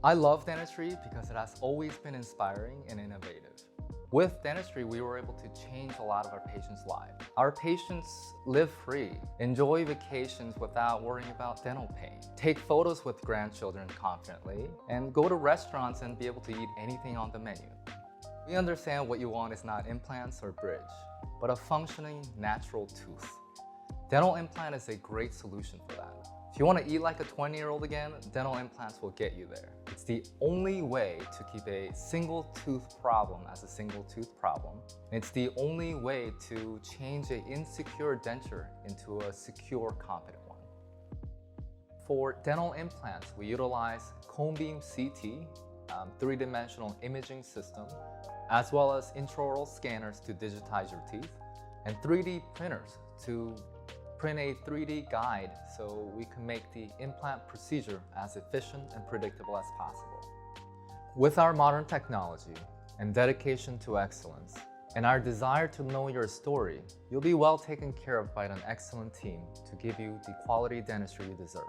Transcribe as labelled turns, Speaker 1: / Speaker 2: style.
Speaker 1: I love dentistry because it has always been inspiring and innovative. With dentistry, we were able to change a lot of our patients' lives. Our patients live free, enjoy vacations without worrying about dental pain, take photos with grandchildren confidently, and go to restaurants and be able to eat anything on the menu. We understand what you want is not implants or bridge, but a functioning, natural tooth. Dental implant is a great solution for that. If you want to eat like a 20-year-old again, dental implants will get you there. It's the only way to keep a single tooth problem as a single tooth problem. It's the only way to change an insecure denture into a secure, confident one. For dental implants, we utilize cone beam CT, three-dimensional imaging system, as well as intraoral scanners to digitize your teeth, and 3D printers to print a 3D guide so we can make the implant procedure as efficient and predictable as possible. With our modern technology and dedication to excellence, and our desire to know your story, you'll be well taken care of by an excellent team to give you the quality dentistry you deserve.